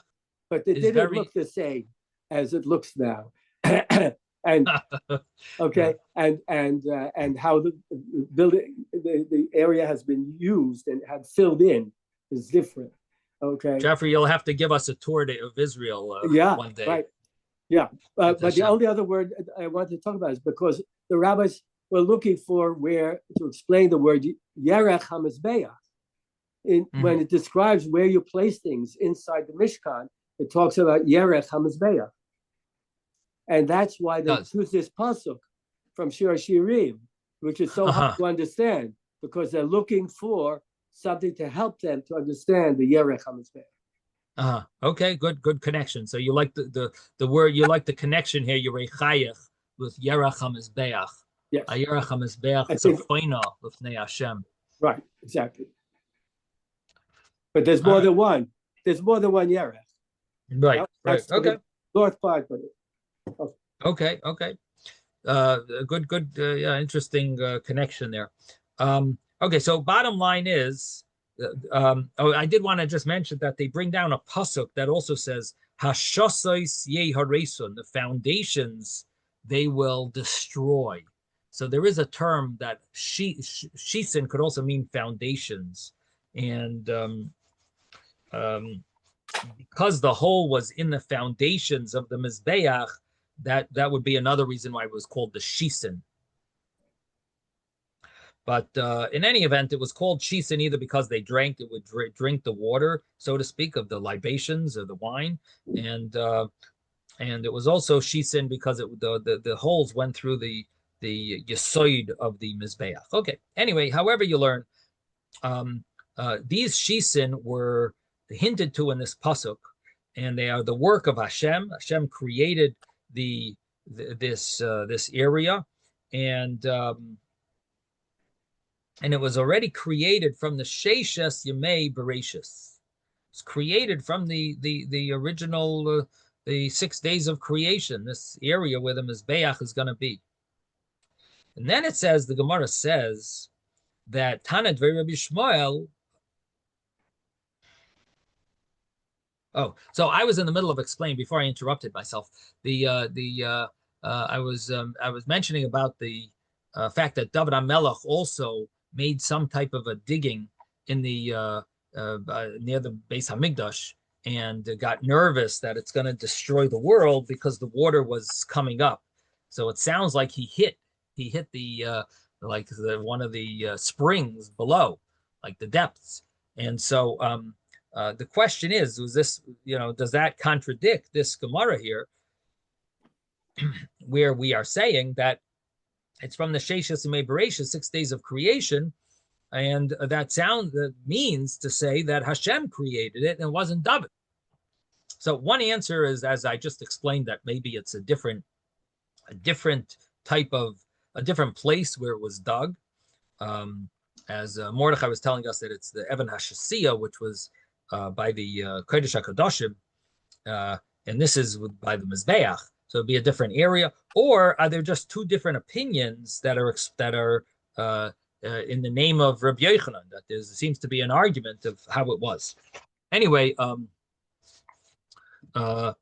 but it didn't look the same as it looks now. And okay, and how the building, the area has been used and had filled in is different. Okay, Jeffrey, you'll have to give us a tour of Israel one day. Right. Yeah, but the only other word I want to talk about is because the rabbis were looking for where to explain the word Yerech HaMizbeach. When it describes where you place things inside the Mishkan, it talks about Yerech HaMizbeach. And that's why they choose this pasuk from Shir Shirim, which is so hard to understand, because they're looking for something to help them to understand the Yerech HaMizbeach. Okay, good connection. So you like the word, you like the connection here, Yerechayach with Yerech HaMizbeach. Yes. Yerech HaMizbeach is a choina l'fnei Hashem. Right, exactly. But there's more than one. There's more than one Yerech. Right. Okay. North part, but okay. Good. Interesting connection there. Okay, so bottom line is, I did want to just mention that they bring down a pasuk that also says Hashosais Yeharesun, the foundations they will destroy. So there is a term that shisin could also mean foundations, and because the hole was in the foundations of the Mizbeach, that would be another reason why it was called the shisin. But in any event, it was called shisin either because they would drink the water, so to speak, of the libations or the wine, and it was also shisin because the holes went through the yesoid of the mizbeach. Okay. Anyway, however you learn, these shisin were hinted to in this pasuk, and they are the work of Hashem. Hashem created this area, and it was already created from the Sheishes Yemei Bereshis. It's created from the original the 6 days of creation. This area where the Mizbeach is going to be. And then it says, the Gemara says that Tanad Rabbi Shmuel. Oh, so I was in the middle of explaining before I interrupted myself. I was mentioning about the fact that David HaMelech also made some type of a digging in the near the Beis Hamikdash, and got nervous that it's going to destroy the world because the water was coming up. So it sounds like he hit the one of the springs below, like the depths. And so the question is, was this, does that contradict this Gemara here, where we are saying that it's from the Sheishes Yemei Bereshis, 6 days of creation, and that means to say that Hashem created it and it wasn't David. So one answer is, as I just explained, that maybe it's a different place where it was dug. As Mordechai was telling us that it's the Evan HaShasiyah, which was by the Kodesh HaKadoshim, and this is by the Mizbeach. So it'd be a different area, or are there just two different opinions that are in the name of Rabbi Yochanan? That there seems to be an argument of how it was. Anyway, the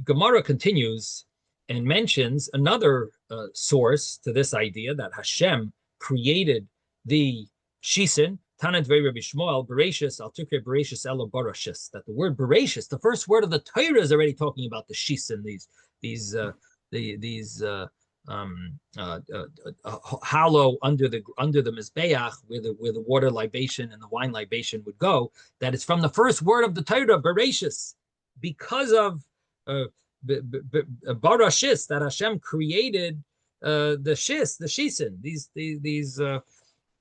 Gemara continues and mentions another source to this idea that Hashem created the shisin. Tanad Rabbi Shmuel Bereshis al Tukre Bereshis Elo Barashis. That the word Bereshis, the first word of the Torah, is already talking about the shisin. These hollow under the mizbeach where the water libation and the wine libation would go. That it's from the first word of the Torah, Bereshis, because of Barashis, that Hashem created the shisin,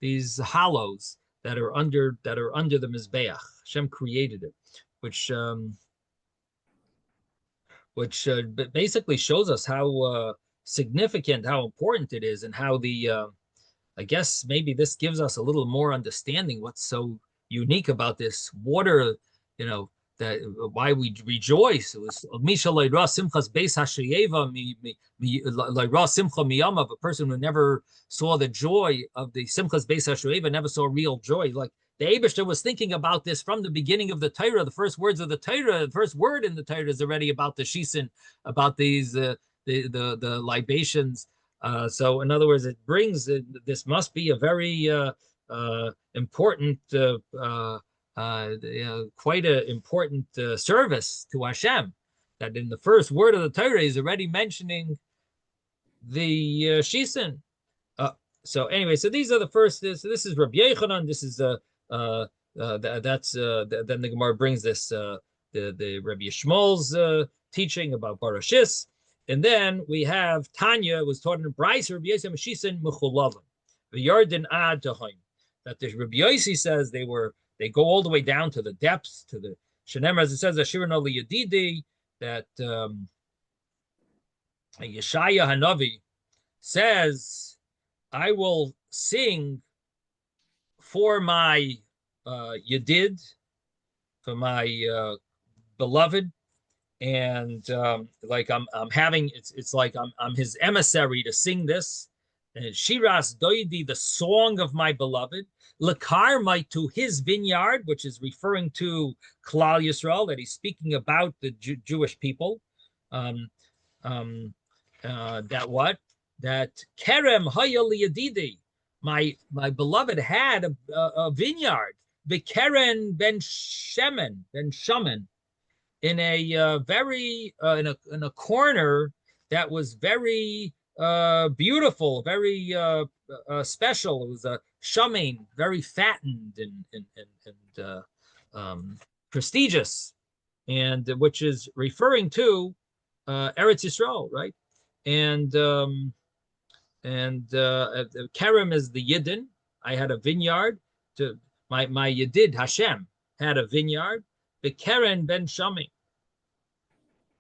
these hollows that are under the mizbeach. Hashem created it, which basically shows us how significant, how important it is, and how I guess maybe this gives us a little more understanding what's so unique about this water, that why we rejoice. It was Misha Leira Simchas Beis Hashayeva Leira Simcha Miyamav, a person who never saw the joy of the Simchas Beis Hashayeva, never saw real joy. Like the Eibishter was thinking about this from the beginning of the Torah. The first words of the Torah, the first word in the Torah is already about the shisin, about these the libations. So in other words, it brings this must be a very important, quite an important service to Hashem, that in the first word of the Torah is already mentioning the shisin. So anyway, so these are the first. So this is Rabbi Yechanan. This is that's then the Gemara brings this the Rabbi Yishmael's teaching about Barashis. And then we have Tanya was taught in Bryce, Rabbi Yossi Meshisin Mechulavim. The Yarden Ad Tahim. That the Rabbi Yossi says they go all the way down to the depths, to the Shenem, as it says, Ashirin Ali Yadidi, that Yeshaya Hanavi says, I will sing for my Yadid, for my beloved. And like I'm having it's like I'm his emissary to sing this. And Shiras Doidi, the song of my beloved, Lakar might to his vineyard, which is referring to Klal Yisrael, that he's speaking about the Jewish people. That Kerem Hayali Yadidi, my beloved had a vineyard, the Keren Ben Shaman, in a very in a corner that was very beautiful, very special. It was a shaman, very fattened and prestigious, and which is referring to Eretz Yisrael, right? And Kerem is the Yidden. I had a vineyard. To my Yidid Hashem had a vineyard. The Keren Ben Shami.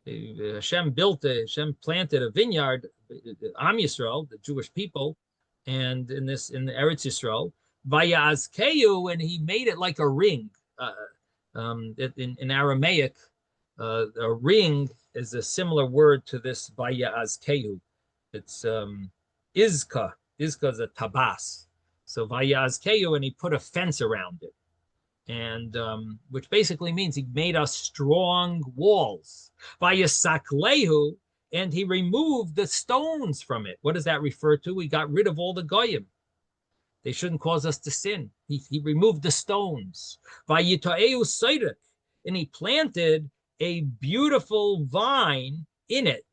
Hashem planted a vineyard, Am Yisrael, the Jewish people, and in the Eretz Yisrael, Vayazkeyu, and he made it like a ring. In Aramaic, a ring is a similar word to this Vayazkeyu. It's Izka. Izka is a tabas. So Vayazkeyu, and he put a fence around it. And which basically means he made us strong walls. Vayasaklehu, and he removed the stones from it. What does that refer to? He got rid of all the goyim. They shouldn't cause us to sin. He removed the stones. Vayitaeu seidik, and he planted a beautiful vine in it,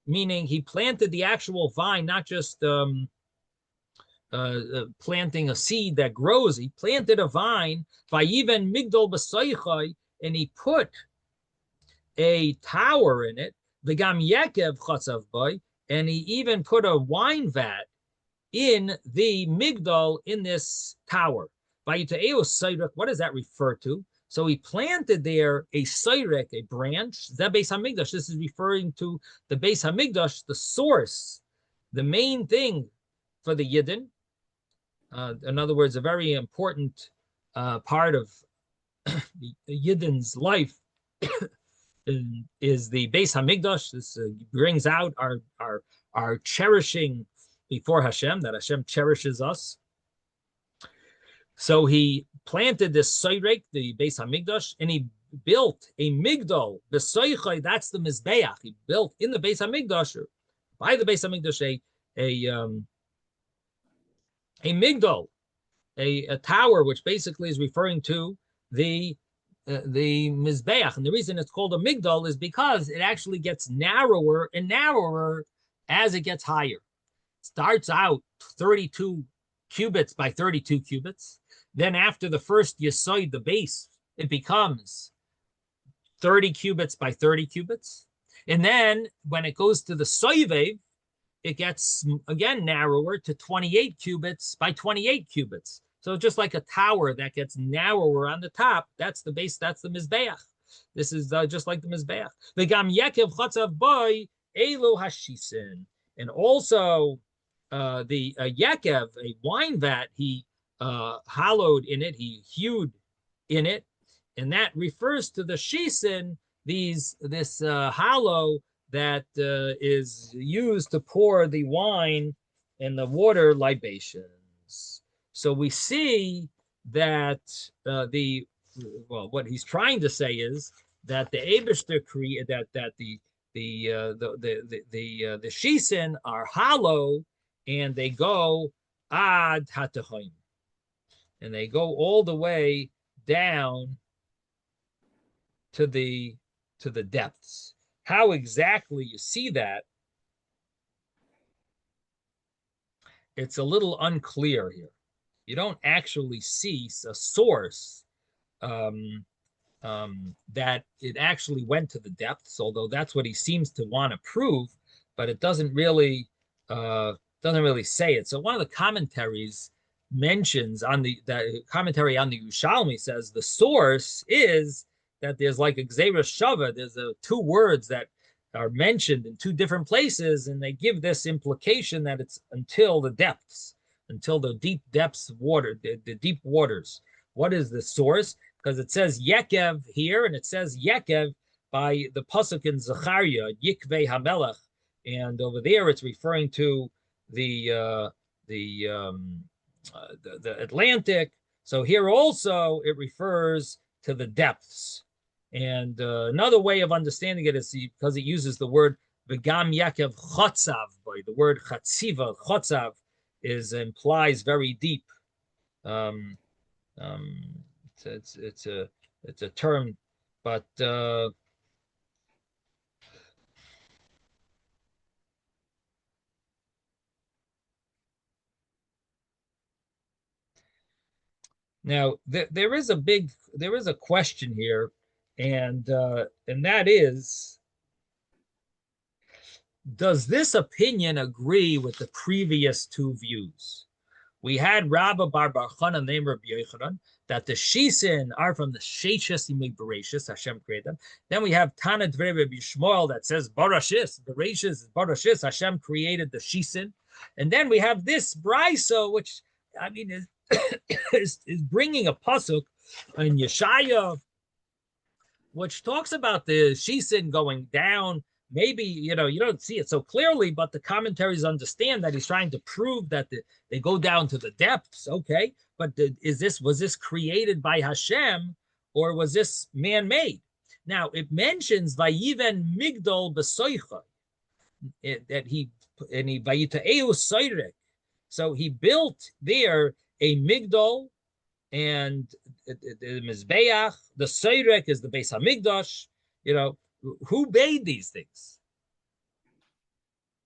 meaning he planted the actual vine, not just planting a seed that grows. He planted a vine, Vayiven Migdol B'Soichai, and he put a tower in it, V'gam Yekev Chotzav Boy, and he even put a wine vat in the Migdol, in this tower. Vayita'eu Seirek, what does that refer to? So he planted there a Seirek, a branch, that Beis HaMikdash. This is referring to the Beis HaMikdash, the source, the main thing for the Yidden. In other words, a very important part of the Yidden's life is the Beis Hamikdash. This brings out our cherishing before Hashem, that Hashem cherishes us. So he planted this Seirek, the Beis Hamikdash, and he built a Migdol, the Soichai, that's the Mizbeach. He built in the Beis Hamikdash, or by the Beis Hamikdash, a migdal, a tower, which basically is referring to the mizbeach. And the reason it's called a migdal is because it actually gets narrower and narrower as it gets higher. It starts out 32 cubits by 32 cubits. Then after the first yesod, the base, it becomes 30 cubits by 30 cubits. And then when it goes to the soivev, it gets again narrower to 28 cubits by 28 cubits. So just like a tower that gets narrower on the top, that's the base, that's the mizbeach. This is just like the mizbeach. V'gam yekev chotzav boy elo hashisin. And also the yekev, a wine vat, he hollowed in it, he hewed in it, and that refers to the shisin, this hollow that is used to pour the wine and the water libations. So we see that what he's trying to say is that the Eibishter created that the shisin are hollow and they go ad hatachim, and they go all the way down to the depths. How exactly you see that, it's a little unclear here. You don't actually see a source that it actually went to the depths, although that's what he seems to want to prove, but it doesn't really say it. So one of the commentaries mentions on the commentary on the Yerushalmi says the source is that there's like a Gzeira Shava, there's two words that are mentioned in two different places, and they give this implication that it's until the depths, until the deep depths of water, the deep waters. What is the source? Because it says Yekev here, and it says Yekev by the pasuk in Zechariah, Yikvei Hamelech, and over there it's referring to the Atlantic. So here also it refers to the depths. And another way of understanding it is because it uses the word v'gam Yaakov chotzav. The word chatziva, chotzav, implies very deep. It's a term, but now there is a question here. And that is, does this opinion agree with the previous two views? We had Rabba Bar Bar Chana named Rabbi Yochanan that the shisin are from the sheishes imei bereshis, Hashem created them. Then we have Tana Dvei Rabbi Shmuel that says Barashis, bereshis, Barashis, Hashem created the shisin. And then we have this brisa, which I mean is bringing a pasuk in Yeshaya, which talks about the shisin going down. Maybe, you don't see it so clearly, but the commentaries understand that he's trying to prove that they go down to the depths. Okay, but was this created by Hashem, or was this man-made? Now, it mentions Vayiven Migdol B'soicha, that he Vayita'eu Soirek. So he built there a Migdol, and the Mizbeach, the Soirek is the Beis HaMikdash. Who made these things?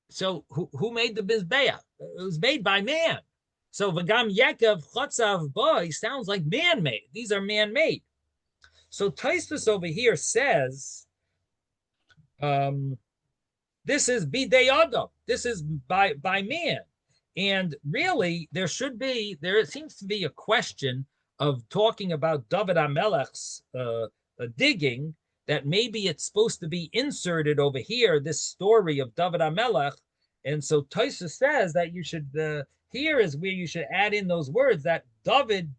So who made the Mizbeach? It was made by man. So V'gam Yaakov Chotzav Boy sounds like man-made. These are man-made. So Tosfos over here says, this is Bidei Adam. This is by man. And really, there seems to be a question of talking about David HaMelech's digging, that maybe it's supposed to be inserted over here, this story of David HaMelech. And so Tosfos says that you should, here is where you should add in those words that David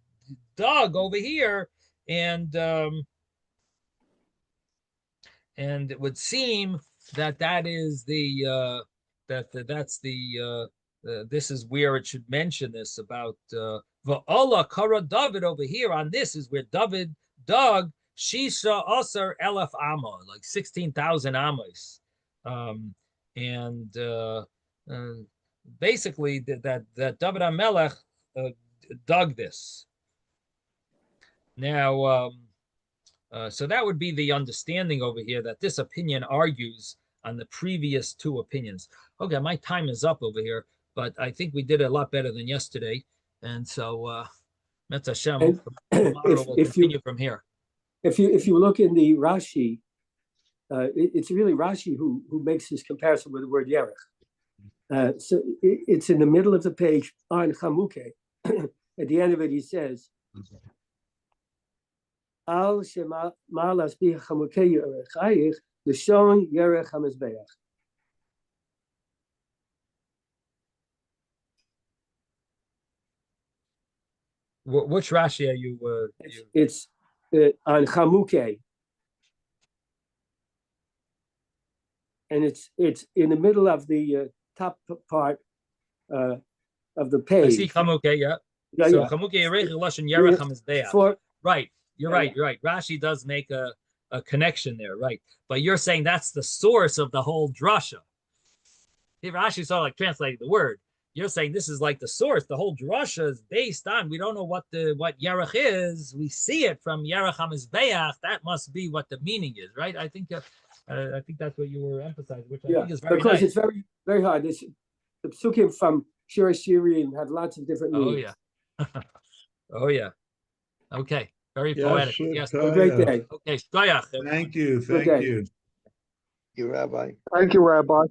dug over here, and it would seem that is this is where it should mention this about Va'ala Kara David over here. On this is where David dug Shisha Asar Elef Amma, like 16,000 Amos, and basically that David HaMelech dug this. Now, so that would be the understanding over here, that this opinion argues on the previous two opinions. Okay, my time is up over here, but I think we did a lot better than yesterday, and so Metz Hashem, tomorrow we'll continue from here. If you look in the Rashi It's really Rashi who makes this comparison with the word Yerech. So it's in the middle of the page on Chamuke. At the end of it, he says, Al shema malas bi Chamuke Yerechayich l'shon Yerech HaMizbeach. Which Rashi are you? It's on Chamuke, and it's in the middle of the top part of the page. I see Chamuke, yeah. Yeah, So yeah. Chamuke Yerech Lashon Yerech HaMizbeach. Right, you're right. Rashi does make a connection there, right? But you're saying that's the source of the whole drasha. If Rashi sort of like translating the word, you're saying this is like the source. The whole drasha is based on, we don't know what Yerech is. We see it from Yerech HaMizbeach. That must be what the meaning is, right? I think that's what you were emphasizing, which I think is very because nice. it's very, very hard. The psukim from Shir Shirim have lots of different meanings. Oh yeah. Oh yeah. Okay. Very poetic. Yes. Have a great day. Okay. Shkoyach. Thank you. Good Thank day. you. You, Rabbi. Thank you, Rabbi.